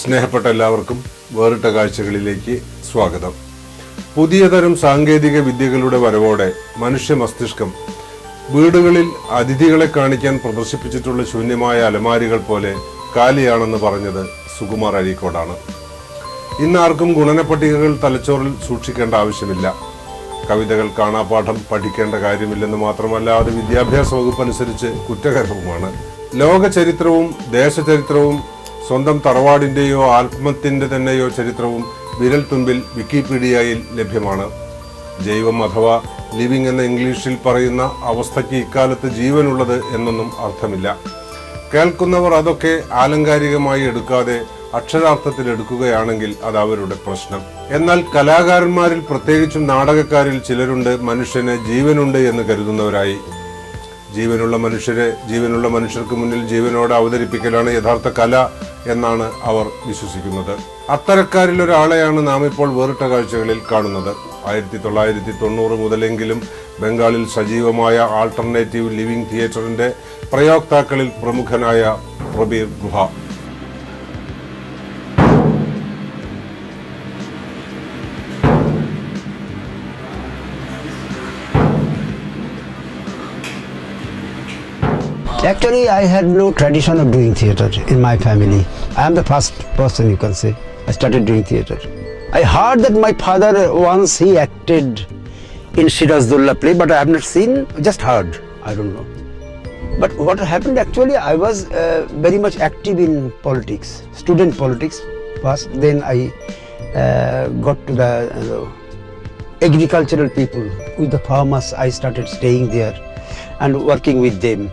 സ്നേഹപ്പെട്ട എല്ലാവർക്കും വേറിട്ട കാഴ്ചകളിലേക്ക് സ്വാഗതം. പുതിയ തരം സാങ്കേതിക വിദ്യകളുടെ വരവോടെ മനുഷ്യ മസ്തിഷ്കം വീടുകളിൽ അതിഥികളെ കാണിക്കാൻ പ്രദർശിപ്പിച്ചിട്ടുള്ള ശൂന്യമായ അലമാരികൾ പോലെ കാലിയാണെന്ന് പറഞ്ഞത് സുകുമാർ അഴീക്കോടാണ്. ഇന്നാർക്കും ഗുണനപ്പട്ടികകൾ തലച്ചോറിൽ സൂക്ഷിക്കേണ്ട ആവശ്യമില്ല. കവിതകൾ കാണാപാഠം പഠിക്കേണ്ട കാര്യമില്ലെന്ന് മാത്രമല്ല, അത് വിദ്യാഭ്യാസ വകുപ്പ് അനുസരിച്ച് കുറ്റകരവുമാണ്. ലോക ചരിത്രവും ദേശചരിത്രവും സ്വന്തം തറവാടിന്റെയോ ആത്മത്തിന്റെ തന്നെയോ ചരിത്രവും വിരൽ തുമ്പിൽ വിക്കിപീഡിയയിൽ ലഭ്യമാണ്. ജൈവം അഥവാ ലിവിംഗ് എന്ന ഇംഗ്ലീഷിൽ പറയുന്ന അവസ്ഥയ്ക്ക് ഇക്കാലത്ത് ജീവനുള്ളത് എന്നൊന്നും അർത്ഥമില്ല. കേൾക്കുന്നവർ അതൊക്കെ ആലങ്കാരികമായി എടുക്കാതെ അക്ഷരാർത്ഥത്തിൽ എടുക്കുകയാണെങ്കിൽ അത് അവരുടെ പ്രശ്നം. എന്നാൽ കലാകാരന്മാരിൽ പ്രത്യേകിച്ചും നാടകക്കാരിൽ ചിലരുണ്ട് മനുഷ്യന് ജീവനുണ്ട് എന്ന് കരുതുന്നവരായി. ജീവനുള്ള മനുഷ്യർക്ക് മുന്നിൽ ജീവനോടെ അവതരിപ്പിക്കലാണ് യഥാർത്ഥ കല എന്നാണ് അവർ വിശ്വസിക്കുന്നത്. അത്തരക്കാരിൽ ഒരാളെയാണ് നാം ഇപ്പോൾ വേറിട്ട കാഴ്ചകളിൽ കാണുന്നത്. 1990 മുതലെങ്കിലും ബംഗാളിൽ സജീവമായ ആൾട്ടർനേറ്റീവ് ലിവിംഗ് തിയേറ്ററിന്റെ പ്രയോക്താക്കളിൽ പ്രമുഖനായ പ്രബീർ ഗുഹ. Actually, I had no tradition of doing theatre in my family. I am the first person, you can say, I started doing theatre. I heard that my father once he acted in Shirazdullah play, but I have not seen, just heard, I don't know. But what happened actually, I was very much active in politics, student politics first, then I got to the agricultural people, with the farmers. I started staying there and working with them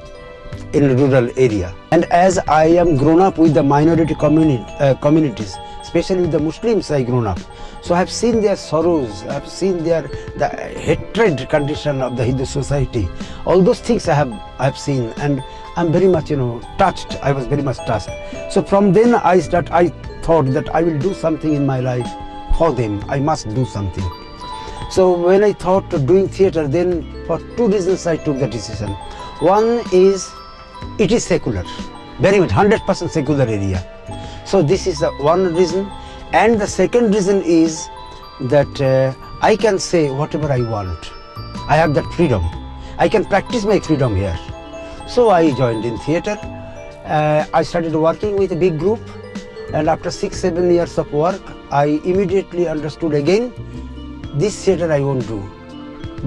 in rural area. And as I am grown up with the minority communities, especially with the Muslims, I grown up. So I have seen their sorrows, I have seen the hatred condition of the Hindu society. All those things I have seen, and I'm very much touched. I was very much touched. So from then I thought that I will do something in my life for them. I must do something. So when I thought of doing theatre, then for two reasons I took the decision. One is it is secular, very much 100% secular area. So this is the one reason. And the second reason is that I can say whatever I want. I have that freedom. I can practice my freedom here. So I joined in theatre. I started working with a big group, and after 6-7 years of work, I immediately understood again, this theatre I won't do,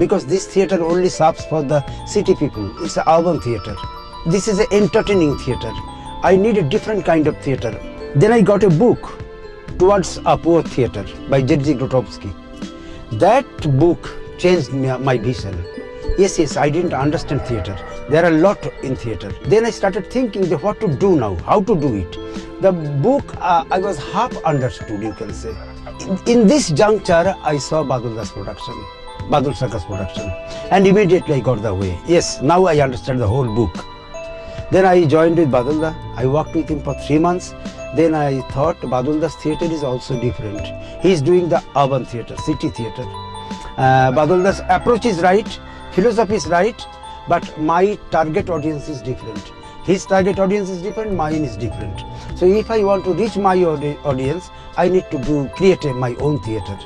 because this theatre only serves for the city people. It's an urban theatre. This is an entertaining theatre. I need a different kind of theatre. Then I got a book, Towards a Poor Theatre by Jerzy Grotowski. That book changed my vision. Yes, I didn't understand theatre. There are a lot in theatre. Then I started thinking what to do now, how to do it. The book, I was half understood, you can say. In this juncture, I saw Baduldas production, Badul Circus production, and immediately I got the way. Yes, now I understand the whole book. Then I joined with Badulda. I worked with him for 3 months. Then I thought Badulda's theatre is also different. He is doing the urban theatre, city theatre. Badulda's approach is right, philosophy is right, but my target audience is different. His target audience is different, mine is different. So if I want to reach my audience, I need to create my own theatre.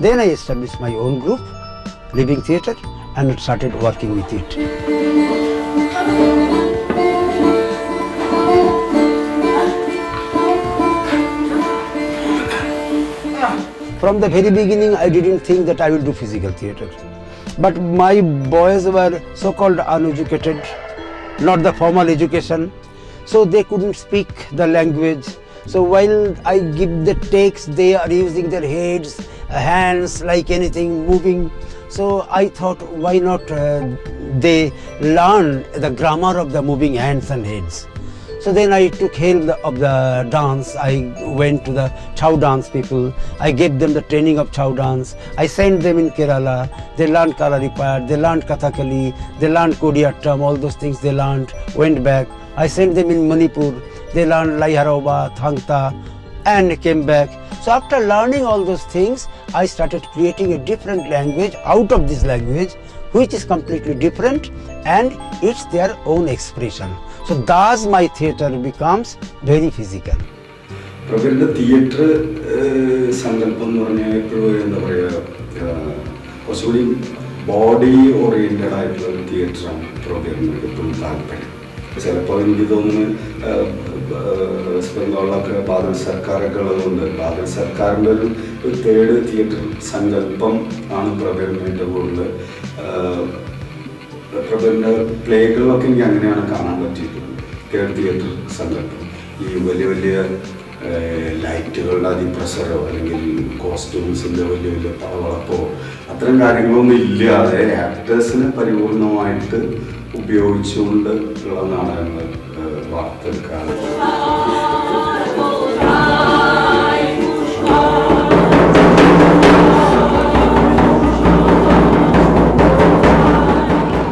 Then I established my own group, Living Theatre, and started working with it. From the very beginning, I didn't think that I will do physical theatre. But my boys were so-called uneducated, not the formal education, so they couldn't speak the language. So while I give the takes, they are using their heads, hands, like anything, moving. So I thought, why not they learn the grammar of the moving hands and heads. So then I took help of the dance. I went to the Chow dance people. I gave them the training of Chow dance. I sent them in Kerala. They learned Kalaripayat, they learned Kathakali, they learned Kodiyattam, all those things they learned, went back. I sent them in Manipur. They learned Laiharoba, Thangta, and came back. So after learning all those things, I started creating a different language out of this language, which is completely different, and it's their own expression. So thus my theatre becomes very physical. പ്രബീറിൻ്റെ theatre സങ്കല്പം എന്ന് പറഞ്ഞാൽ എപ്പോഴും എന്താ പറയുക, കുറച്ചുകൂടി body oriented ആയിട്ടുള്ള ഒരു തിയേറ്ററാണ് പ്രബീറിന് എപ്പോഴും താല്പര്യം. ചിലപ്പോൾ എനിക്ക് തോന്നുന്നു വെസ്റ്റ് ബംഗാളിലൊക്കെ ബാദൽ സർക്കാരൊക്കെ ഉള്ളതുകൊണ്ട് ബാദൽ സർക്കാരിൻ്റെ ഒരു തേർഡ് തിയേറ്റർ സങ്കല്പം ആണ് പ്രബീറിന് ഏറ്റവും കൂടുതൽ. പ്രബീറിൻ്റെ പ്ലേകളിലൊക്കെ എനിക്ക് അങ്ങനെയാണ് കാണാൻ പറ്റിയിട്ടുള്ളത്. തേർഡ് തിയേറ്റർ സങ്കല്പം ഈ വലിയ വലിയ ലൈറ്റുകളുടെ അതിപ്രസരോ അല്ലെങ്കിൽ കോസ്റ്റ്യൂംസിൻ്റെ വലിയ വലിയ പളവളപ്പോ അത്തരം കാര്യങ്ങളൊന്നും ഇല്ലാതെ ആക്ടേഴ്സിനെ പരിപൂർണമായിട്ട് ഉപയോഗിച്ചുകൊണ്ട് ഉള്ള നാടകങ്ങൾ വാർത്തെടുക്കാറ്.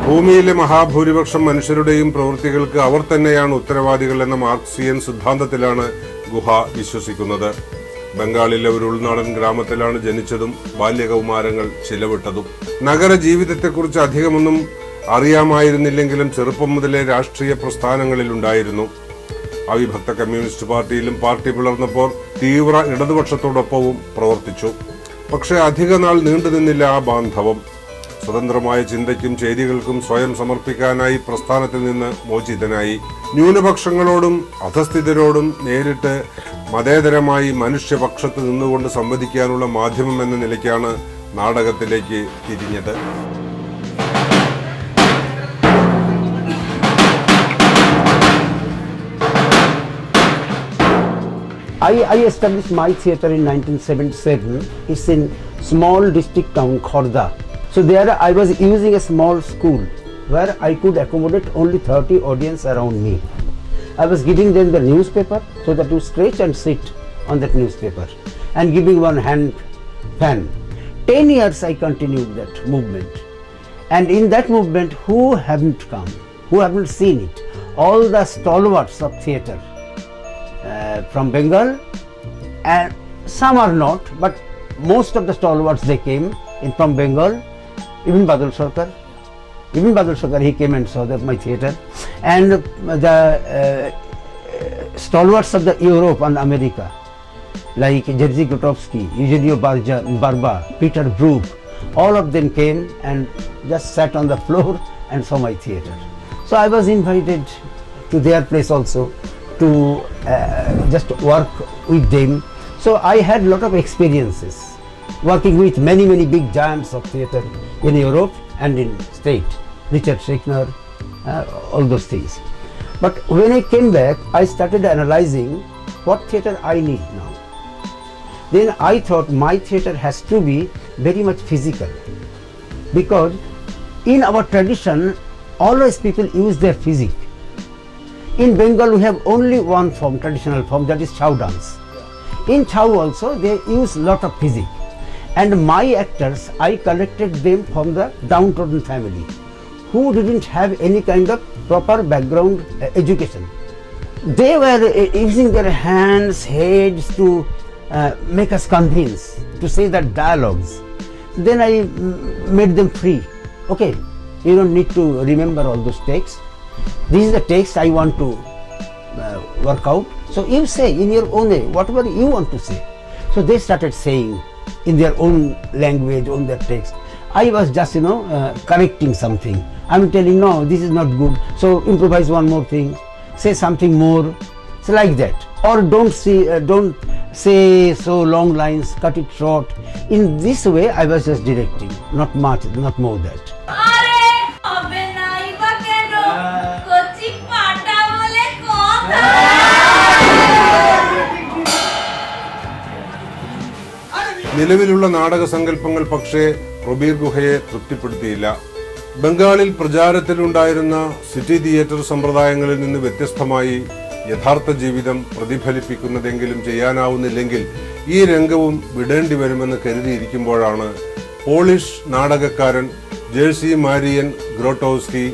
ഭൂമിയിലെ മഹാഭൂരിപക്ഷം മനുഷ്യരുടെയും പ്രവൃത്തികൾക്ക് അവർ തന്നെയാണ് ഉത്തരവാദികൾ എന്ന മാർക്സിയൻ സിദ്ധാന്തത്തിലാണ് ഗുഹ വിശ്വസിക്കുന്നത്. ബംഗാളിലെ ഒരു ഉൾനാടൻ ഗ്രാമത്തിലാണ് ജനിച്ചതും ബാല്യകൗമാരങ്ങൾ ചിലവിട്ടതും. നഗര ജീവിതത്തെക്കുറിച്ച് അധികമൊന്നും അറിയാമായിരുന്നില്ലെങ്കിലും ചെറുപ്പം മുതലേ രാഷ്ട്രീയ പ്രസ്ഥാനങ്ങളിലുണ്ടായിരുന്നു. അവിഭക്ത കമ്മ്യൂണിസ്റ്റ് പാർട്ടിയിലും പാർട്ടി പിളർന്നപ്പോൾ തീവ്ര ഇടതുപക്ഷത്തോടൊപ്പവും പ്രവർത്തിച്ചു. പക്ഷേ അധിക നാൾ നീണ്ടുനിന്നില്ല ആ ബാന്ധവം. സ്വതന്ത്രമായ ചിന്തയ്ക്കും ചെയ്തികൾക്കും സ്വയം സമർപ്പിക്കാനായി പ്രസ്ഥാനത്തിൽ നിന്ന് മോചിതനായി. ന്യൂനപക്ഷങ്ങളോടും അധസ്ഥിതരോടും നേരിട്ട് മതേതരമായി മനുഷ്യപക്ഷത്ത് നിന്നുകൊണ്ട് സംവദിക്കാനുള്ള മാധ്യമം എന്ന നിലയ്ക്കാണ് നാടകത്തിലേക്ക് തിരിഞ്ഞത്. I established my theatre in 1977. It's in small district town, Khorda. So there I was using a small school where I could accommodate only 30 audience around me. I was giving them the newspaper so that you stretch and sit on that newspaper and giving one hand fan. 10 years I continued that movement. And in that movement, who haven't come, who haven't seen it? All the stalwarts of theatre from Bengal, and some are not, but most of the stalwarts they came in from Bengal. Even Badal Sarkar, he came and saw that my theatre, and the stalwarts of the Europe and America, like Jerzy Grotowski, Eugenio Barba, Peter Brook, all of them came and just sat on the floor and saw my theatre. So I was invited to their place also to just work with them. So I had a lot of experiences working with many big giants of theatre in Europe and in state, Richard Schechner, all those things. But when I came back, I started analyzing what theatre I need now. Then I thought my theatre has to be very much physical, because in our tradition always people use their physique. In Bengal we have only one form, traditional form, that is Chau dance. In Chau also they use lot of physique. And my actors, I collected them from the downtrodden family who didn't have any kind of proper background education. They were using their hands, heads to make us convince, to say that dialogues. Then I made them free. Okay, you don't need to remember all those texts. This is the text I want to work out. So you say in your own way, whatever you want to say. So they started saying in their own language, on their text. I was just, correcting something. I'm telling, no, this is not good. So improvise one more thing, say something more. So like that. Or don't say so long lines, cut it short. In this way, I was just directing, not much, not more that. നിലവിലുള്ള നാടക സങ്കല്പങ്ങൾ പക്ഷേ പ്രബീർ ഗുഹയെ തൃപ്തിപ്പെടുത്തിയില്ല. ബംഗാളിൽ പ്രചാരത്തിലുണ്ടായിരുന്ന city theatre സമ്പ്രദായങ്ങളിൽ നിന്ന് വ്യത്യസ്തമായി യഥാർത്ഥ ജീവിതം പ്രതിഫലിപ്പിക്കുന്നതെങ്കിലും ചെയ്യാനാവുന്നില്ലെങ്കിൽ ഈ രംഗവും വിടേണ്ടി വരുമെന്ന് കരുതിയിരിക്കുമ്പോഴാണ് പോളിഷ് നാടകക്കാരൻ ജേഴ്സി മാരിയൻ ഗ്രോട്ടോസ്കി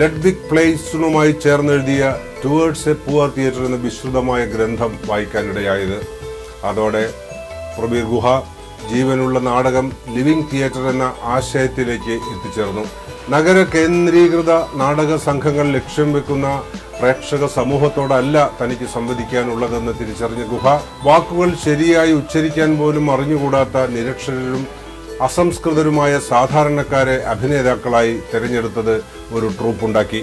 ലഡ്വിഗ് പ്ലേസുമായി ചേർന്നെഴുതിയ ടുവേർഡ്സ് എ പുവർ തിയേറ്റർ എന്ന വിശ്രുതമായ ഗ്രന്ഥം വായിക്കാനിടയായത്. അതോടെ പ്രബീർ ഗുഹ ജീവനുള്ള നാടകം ലിവിംഗ് തിയേറ്റർ എന്ന ആശയത്തിലേക്ക് എത്തിച്ചേർന്നു. നഗര കേന്ദ്രീകൃത നാടക സംഘങ്ങൾ ലക്ഷ്യം വെക്കുന്ന പ്രേക്ഷക സമൂഹത്തോടല്ല തനിക്ക് സംവദിക്കാനുള്ളതെന്ന് തിരിച്ചറിഞ്ഞ ഗുഹ വാക്കുകൾ ശരിയായി ഉച്ചരിക്കാൻ പോലും അറിഞ്ഞുകൂടാത്ത നിരക്ഷരരും അസംസ്കൃതരുമായ സാധാരണക്കാരെ അഭിനേതാക്കളായി തിരഞ്ഞെടുത്തത് ഒരു ട്രൂപ്പുണ്ടാക്കി.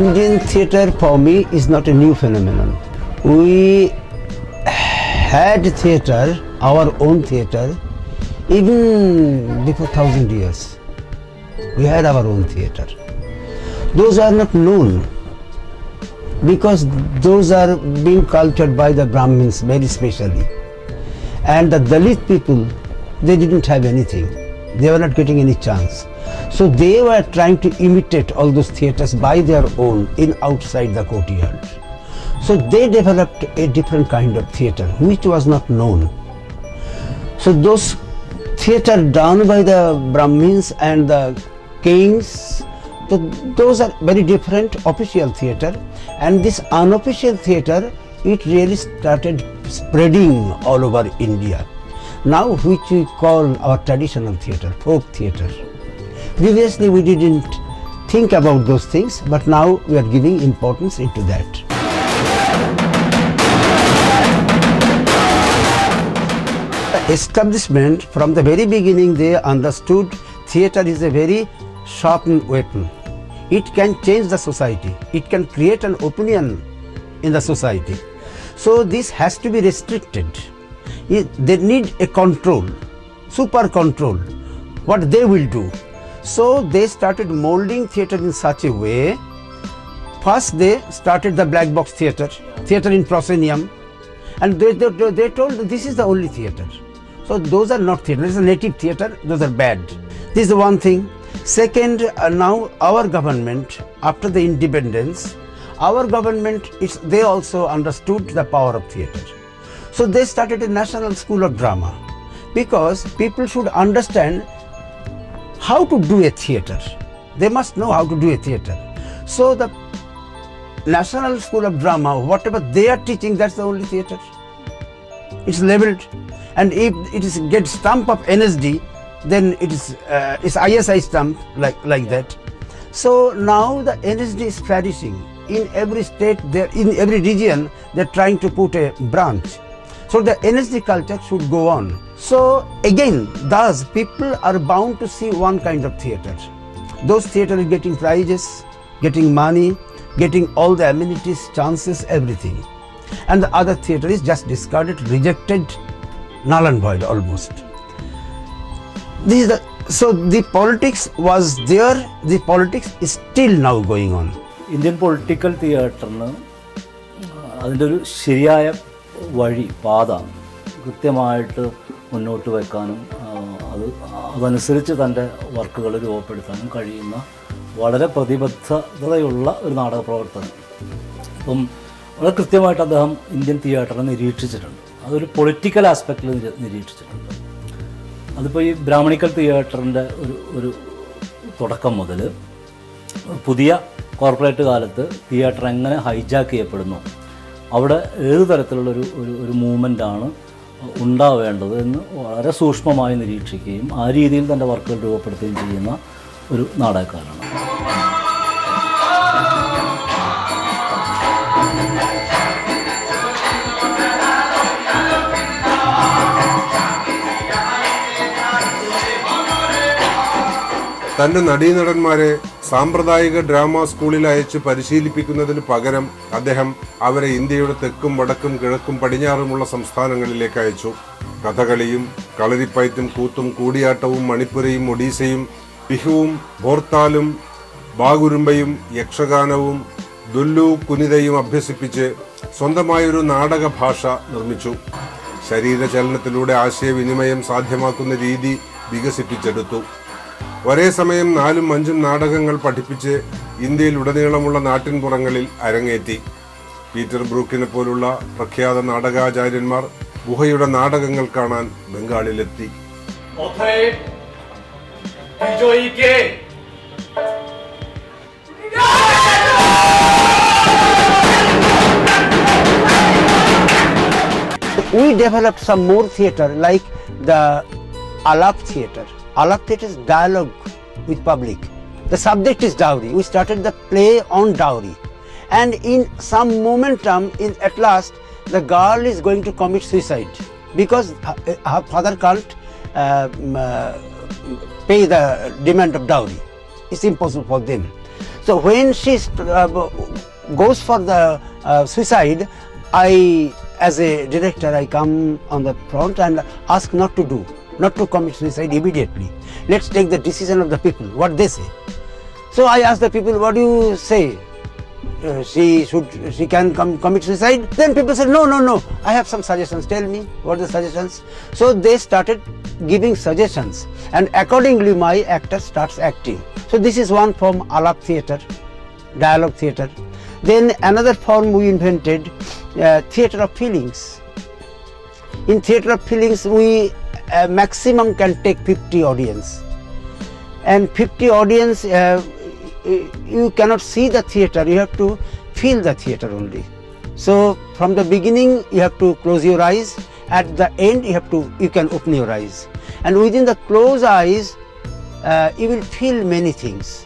Indian theatre for me is not a new phenomenon. We had theatre, our own theatre, even before 1000 years. We had our own theatre. Those are not known because those are being cultured by the Brahmins very specially. And the Dalit people, they didn't have anything. They were not getting any chance. So they were trying to imitate all those theatres by their own in outside the courtyard. So they developed a different kind of theatre which was not known. So those theatre done by the Brahmins and the kings, so those are very different official theatre, and this unofficial theatre, it really started spreading all over India. Now which we call our traditional theatre, folk theatre. Previously we didn't think about those things, but now we are giving importance into that. The establishment, from the very beginning they understood theatre is a very sharpened weapon. It can change the society, it can create an opinion in the society. So this has to be restricted. They need a control, super control, what they will do. So they started molding theatre in such a way. First they started the black box theatre, theatre in proscenium, and they told this is the only theatre. So those are not theatre, this is a native theatre, those are bad. This is one thing. Second, now our government, after the independence, our government, they also understood the power of theatre. So they started a national school of drama because people should understand how to do a theatre. They must know how to do a theatre. So the National School of Drama, whatever they are teaching, that's the only theatre. It's labelled, and if it is get stamp of NSD, then it's ISI stamp like that. So now the NSD is flourishing in every state. In every region, they're trying to put a branch. So the NSD culture should go on. So again, thus people are bound to see one kind of theatre. Those theatre are getting prizes, getting money, getting all the amenities, chances, everything. And the other theatre is just discarded, rejected, null and void almost. So the politics was there, the politics is still now going on. Indian political theatre അതിൻ്റെ ഒരു ശരിയായ വഴി പാത കൃത്യമായിട്ട് മുന്നോട്ട് വെക്കാനും അതനുസരിച്ച് തൻ്റെ വർക്കുകൾ രൂപപ്പെടുത്താനും കഴിയുന്ന വളരെ പ്രതിബദ്ധതയുള്ള ഒരു നാടക പ്രവർത്തനം. അപ്പം വളരെ കൃത്യമായിട്ട് അദ്ദേഹം ഇന്ത്യൻ തിയേറ്ററിനെ നിരീക്ഷിച്ചിട്ടുണ്ട്. അതൊരു പൊളിറ്റിക്കൽ ആസ്പെക്റ്റിൽ നിരീക്ഷിച്ചിട്ടുണ്ട്. അതിപ്പോൾ ഈ ബ്രാഹ്മണിക്കൽ തിയേറ്ററിൻ്റെ ഒരു തുടക്കം മുതൽ പുതിയ കോർപ്പറേറ്റ് കാലത്ത് തിയേറ്റർ എങ്ങനെ ഹൈജാക്ക് ചെയ്യപ്പെടുന്നു, അവിടെ ഏത് തരത്തിലുള്ളൊരു മൂവ്മെൻറ്റാണ് ഉണ്ടാവേണ്ടത് എന്ന് വളരെ സൂക്ഷ്മമായി നിരീക്ഷിക്കുകയും ആ രീതിയിൽ തൻ്റെ വർക്കുകൾ രൂപപ്പെടുത്തുകയും ചെയ്യുന്ന ഒരു നാടകക്കാരാണ്. തന്റെ നടീനടന്മാരെ സാമ്പ്രദായിക ഡ്രാമ സ്കൂളിൽ അയച്ച് പരിശീലിപ്പിക്കുന്നതിന് പകരം അദ്ദേഹം അവരെ ഇന്ത്യയുടെ തെക്കും വടക്കും കിഴക്കും പടിഞ്ഞാറുമുള്ള സംസ്ഥാനങ്ങളിലേക്ക് അയച്ചു. കഥകളിയും കളരിപ്പയറ്റും കൂത്തും കൂടിയാട്ടവും മണിപ്പുരയും ഒഡീസയും ബിഹുവും ഭോർത്താലും ബാഗുരുമ്പയും യക്ഷഗാനവും ദുല്ലു കുനിതയും അഭ്യസിപ്പിച്ച് സ്വന്തമായൊരു നാടക ഭാഷ നിർമ്മിച്ചു. ശരീരചലനത്തിലൂടെ ആശയവിനിമയം സാധ്യമാക്കുന്ന രീതി വികസിപ്പിച്ചെടുത്തു. ഒരേ സമയം 4-5 നാടകങ്ങൾ പഠിപ്പിച്ച് ഇന്ത്യയിലുടനീളമുള്ള നാട്ടിൻപുറങ്ങളിൽ അരങ്ങേറ്റി. പീറ്റർ ബ്രൂക്കിനെ പോലുള്ള പ്രഖ്യാത നാടകാചാര്യന്മാർ ഗുഹയുടെ നാടകങ്ങൾ കാണാൻ ബംഗാളിലെത്തി. we developed some more theatre like the Alap theatre. Alap theatre is dialogue with public. The subject is dowry. We started the play on dowry. And in some momentum, at last, the girl is going to commit suicide because her father can't pay the demand of dowry. It's impossible for them. So when she goes for the suicide, as a director, I come on the front and ask not to commit suicide immediately. Let's take the decision of the people, what they say. So I ask the people, what do you say? She can commit suicide? Then people said, no, I have some suggestions. Tell me, what are the suggestions? So they started giving suggestions, and accordingly my actor starts acting. So this is one form, Alap theatre, dialogue theatre. Then another form we invented, theatre of feelings. In theatre of feelings, we maximum can take 50 audience. And 50 audience, you cannot see the theatre, you have to feel the theatre only. So from the beginning you have to close your eyes, at the end you can open your eyes. And within the closed eyes, you will feel many things.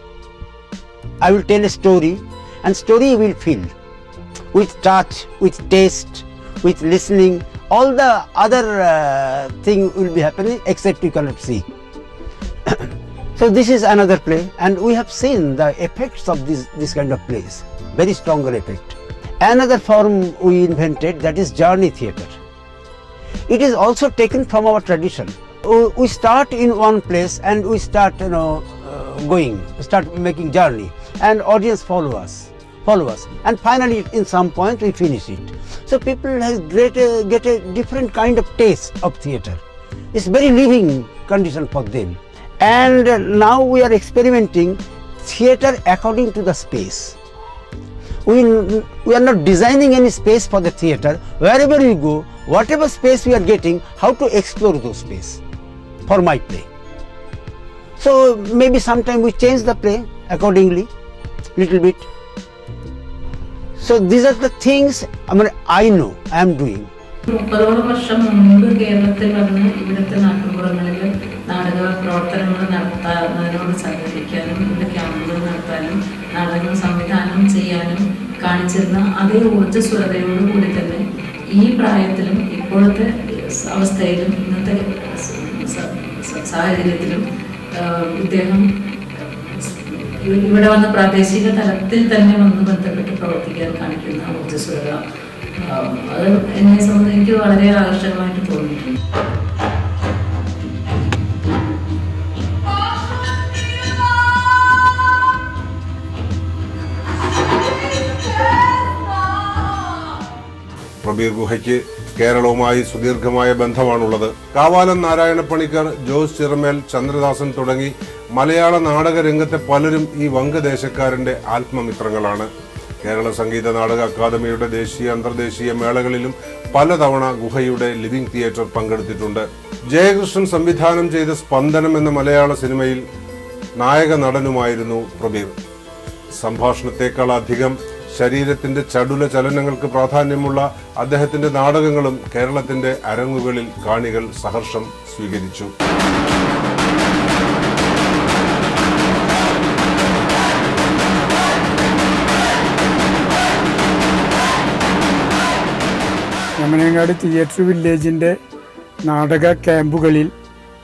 I will tell a story, and story you will feel with touch, with taste, with listening. All the other thing will be happening except you cannot see. So this is another play, and we have seen the effects of this kind of plays, very stronger effect. Another form we invented, that is journey theatre. It is also taken from our tradition. We start in one place and we start start making journey, and audience follow us, and finally in some point we finish it. So people get a different kind of taste of theatre. It's very living condition for them. And now we are experimenting theatre according to the space. We are not designing any space for the theatre. Wherever we go, whatever space we are getting, how to explore those space for my play. So maybe sometime we change the play accordingly, little bit. So these are the things I know I am doing. 30 വർഷം മുൻപ് കേരളത്തിൽ വന്ന് ഇവിടുത്തെ നാട്ടുപുറങ്ങളിൽ നാടക പ്രവർത്തനങ്ങൾ നടത്താനോട് സഹകരിക്കാനും ഇവിടെ ക്യാമ്പുകൾ നടത്താനും നാടകം സംവിധാനം ചെയ്യാനും കാണിച്ചിരുന്ന അതേ ഊർജ്ജസ്വലതയോടുകൂടി തന്നെ ഈ പ്രായത്തിലും ഇപ്പോഴത്തെ അവസ്ഥയിലും ഇന്നത്തെ സാഹചര്യത്തിലും ഇദ്ദേഹം ഇവിടെ വന്ന് പ്രാദേശിക തലത്തിൽ തന്നെ വന്ന് ബന്ധപ്പെട്ട് പ്രവർത്തിക്കാൻ കാണിക്കുന്ന ഊർജ്ജസ്വലത അത് എന്നെ സംബന്ധിച്ച് എനിക്ക് വളരെ ആകർഷകമായിട്ട് തോന്നിയിട്ടുണ്ട്. പ്രബീർ ഗുഹയ്ക്ക് കേരളവുമായി സുദീർഘമായ ബന്ധമാണുള്ളത്. കാവാലം നാരായണപ്പണിക്കർ, ജോസ് ചിറമേൽ, ചന്ദ്രദാസൻ തുടങ്ങി മലയാള നാടക രംഗത്തെ പലരും ഈ വങ്കദേശക്കാരന്റെ ആത്മമിത്രങ്ങളാണ്. കേരള സംഗീത നാടക അക്കാദമിയുടെ ദേശീയ അന്തർദേശീയ മേളകളിലും പലതവണ ഗുഹയുടെ ലിവിംഗ് തിയേറ്റർ പങ്കെടുത്തിട്ടുണ്ട്. ജയകൃഷ്ണൻ സംവിധാനം ചെയ്ത സ്പന്ദനം എന്ന മലയാള സിനിമയിൽ നായക നടനുമായിരുന്നു പ്രബീർ. സംഭാഷണത്തെക്കാളധികം ശരീരത്തിന്റെ ചടുല ചലനങ്ങൾക്ക് പ്രാധാന്യമുള്ള അദ്ദേഹത്തിന്റെ നാടകങ്ങളും കേരളത്തിന്റെ അരങ്ങുകളിൽ കാണികൾ സഹർഷം സ്വീകരിച്ചു. നെമ്മനങ്ങാട് തിയേറ്റർ വില്ലേജിൻ്റെ നാടക ക്യാമ്പുകളിൽ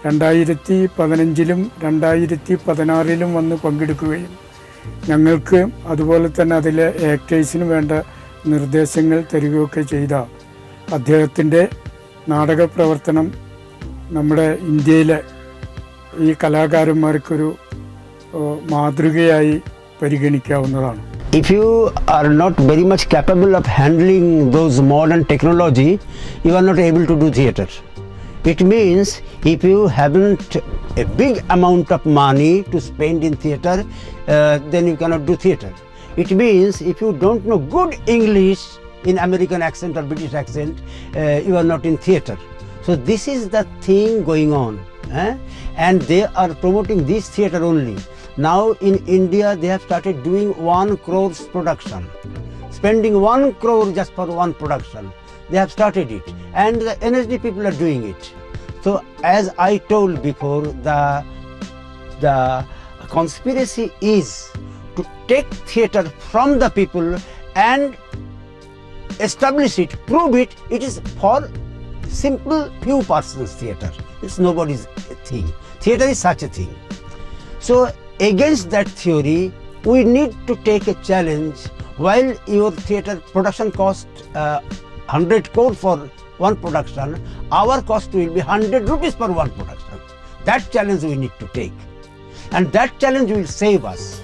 2015-ലും 2016-ലും വന്ന് പങ്കെടുക്കുകയും ഞങ്ങൾക്ക് അതുപോലെ തന്നെ അതിലെ ആക്ടേഴ്സിന് വേണ്ട നിർദ്ദേശങ്ങൾ തരികയൊക്കെ ചെയ്ത അദ്ദേഹത്തിൻ്റെ നാടക പ്രവർത്തനം നമ്മുടെ ഇന്ത്യയിലെ ഈ കലാകാരന്മാർക്കൊരു മാതൃകയായി പരിഗണിക്കാവുന്നതാണ്. If you are not very much capable of handling those modern technology, you are not able to do theatre. It means if you haven't a big amount of money to spend in theatre, then you cannot do theatre. It means if you don't know good English in American accent or British accent, you are not in theatre. So this is the thing going on, and they are promoting this theatre only. Now in India they have started doing 1 crore production, spending 1 crore just for one production. They have started it, and the NSD people are doing it. So as I told before, the conspiracy is to take theatre from the people and establish it, prove it. It is for simple few persons theatre. It's nobody's thing. Theatre is such a thing. So against that theory, we need to take a challenge. While your theatre production cost 100 crore for one production, our cost will be 100 rupees per one production. That challenge we need to take, and that challenge will save us.